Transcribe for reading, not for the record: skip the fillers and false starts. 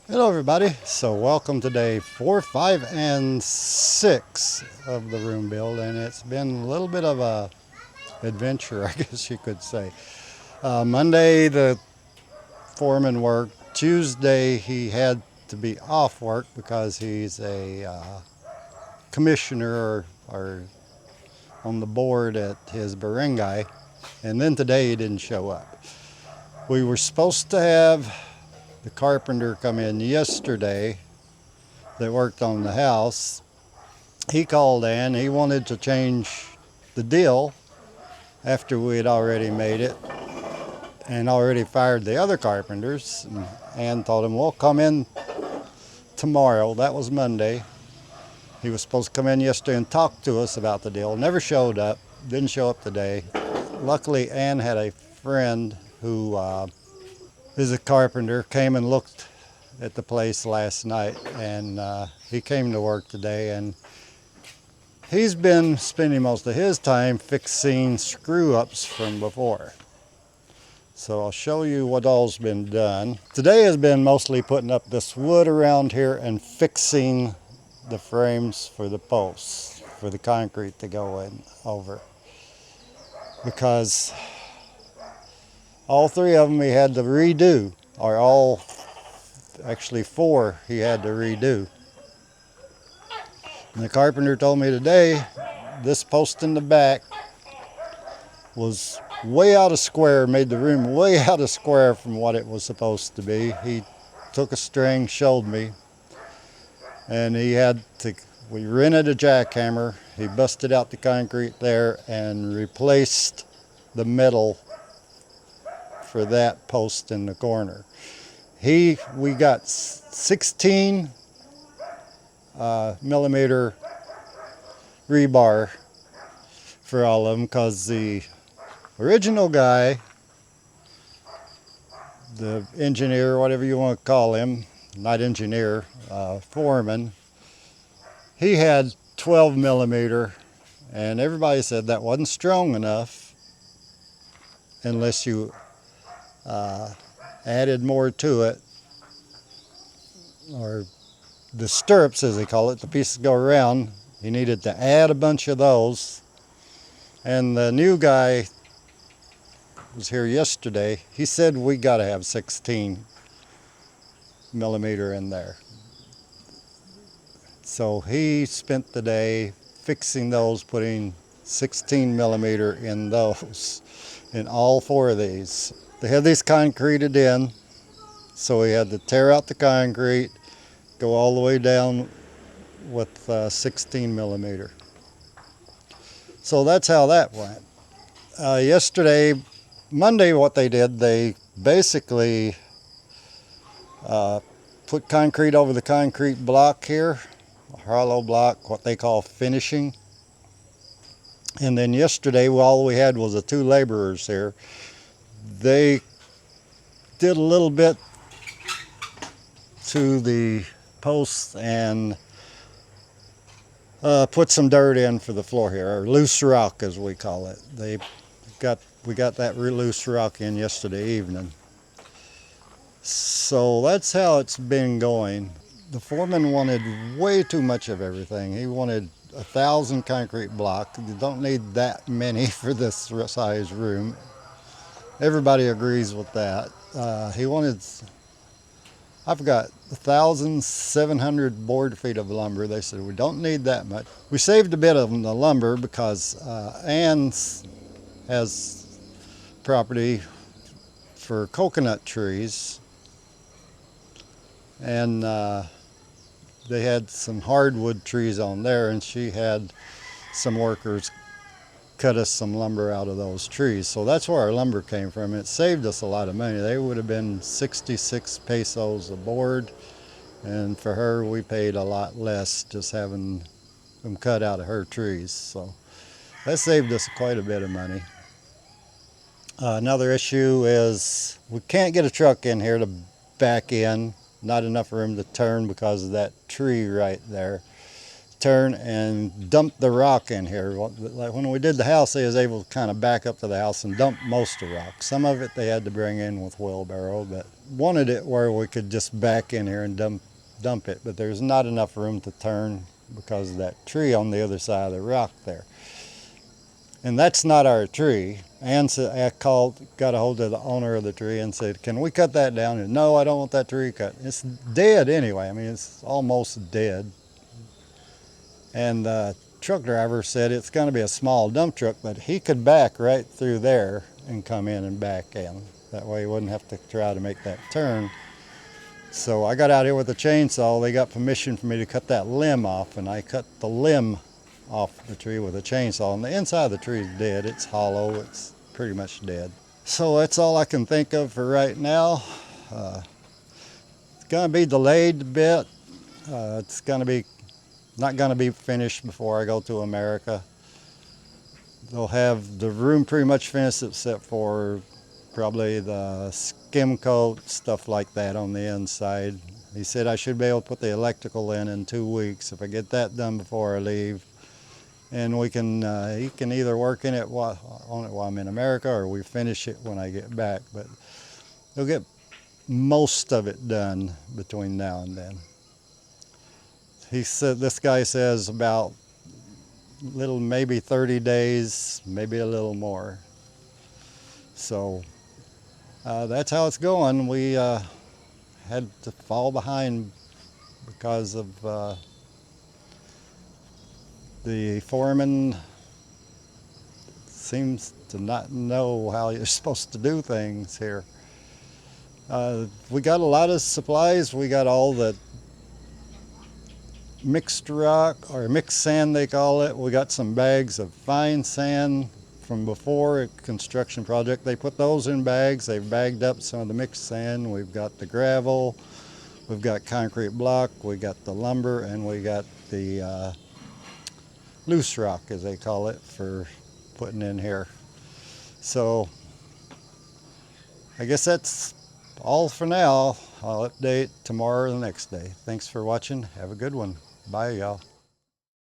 Hello everybody, so welcome to day 4, 5, and 6 of the room build, and it's been a little bit of a adventure, I guess you could say. Monday the foreman worked. Tuesday he had to be off work because he's a commissioner or on the board at his barangay, and then today he didn't show up. We were supposed to have the carpenter come in yesterday that worked on the house. He called in. He wanted to change the deal after we had already made it and already fired the other carpenters, and told him, we'll come in tomorrow. That was Monday. He was supposed to come in yesterday and talk to us about the deal. Never showed up. Didn't show up today. Luckily, Ann had a friend who is a carpenter, came and looked at the place last night, and he came to work today, and he's been spending most of his time fixing screw-ups from before. So I'll show you what all's been done. Today has been mostly putting up this wood around here and fixing the frames for the posts, for the concrete to go in over. Because all three of them he had to redo, or actually four he had to redo. And the carpenter told me today this post in the back was way out of square, made the room way out of square from what it was supposed to be. He took a string, showed me, and we rented a jackhammer. He busted out the concrete there and replaced the metal for that post in the corner. We got 16 millimeter rebar for all of them, because the original guy, the engineer, whatever you want to call him, not engineer, foreman, he had 12 millimeter, and everybody said that wasn't strong enough unless you added more to it, or the stirrups as they call it, the pieces go around. He needed to add a bunch of those. And the new guy was here yesterday. He said we got to have 16 millimeter in there. So he spent the day fixing those, putting 16 millimeter in those, in all four of these. They had these concreted in, so we had to tear out the concrete, go all the way down with 16 millimeter. So that's how that went. Monday, what they did, they basically put concrete over the concrete block here, a hollow block, what they call finishing. And then yesterday, all we had was the two laborers here. They did a little bit to the posts and put some dirt in for the floor here, or loose rock as we call it. We got that loose rock in yesterday evening. So that's how it's been going. The foreman wanted way too much of everything. He wanted 1,000 concrete blocks. You don't need that many for this size room. Everybody agrees with that. He wanted, I forgot, 1,700 board feet of lumber. They said we don't need that much. We saved a bit of the lumber because Ann has property for coconut trees, and they had some hardwood trees on there, and she had some workers cut us some lumber out of those trees. So that's where our lumber came from. It saved us a lot of money. They would have been 66 pesos a board, and for her we paid a lot less just having them cut out of her trees. So that saved us quite a bit of money. Another issue is we can't get a truck in here to back in. Not enough room to turn because of that tree right there. turn and dump the rock in here. Like when we did the house, they was able to kind of back up to the house and dump most of the rock. Some of it they had to bring in with wheelbarrow, but wanted it where we could just back in here and dump it. But there's not enough room to turn because of that tree on the other side of the rock there. And that's not our tree. Ann said, I got a hold of the owner of the tree and said, can we cut that down? And no, I don't want that tree cut. It's dead anyway. I mean, it's almost dead. And the truck driver said it's going to be a small dump truck, but he could back right through there and come in and back in. That way he wouldn't have to try to make that turn. So I got out here with a chainsaw. They got permission for me to cut that limb off, and I cut the limb off the tree with a chainsaw. And the inside of the tree is dead. It's hollow. It's pretty much dead. So that's all I can think of for right now. It's going to be delayed a bit. It's going to be not going to be finished before I go to America. They'll have the room pretty much finished except for probably the skim coat, stuff like that on the inside. He said I should be able to put the electrical in 2 weeks if I get that done before I leave. And we can, he can either work on it while I'm in America, or we finish it when I get back. But he'll get most of it done between now and then. He said, this guy says about maybe 30 days, maybe a little more. So that's how it's going. We had to fall behind because of the foreman seems to not know how you're supposed to do things here. We got a lot of supplies. We got all the mixed rock, or mixed sand they call it. We got some bags of fine sand from before a construction project. They put those in bags. They've bagged up some of the mixed sand. We've got the gravel, we've got concrete block, we got the lumber, and we got the loose rock, as they call it, for putting in here. So I guess that's all for now. I'll update tomorrow or the next day. Thanks for watching. Have a good one. Bye, y'all.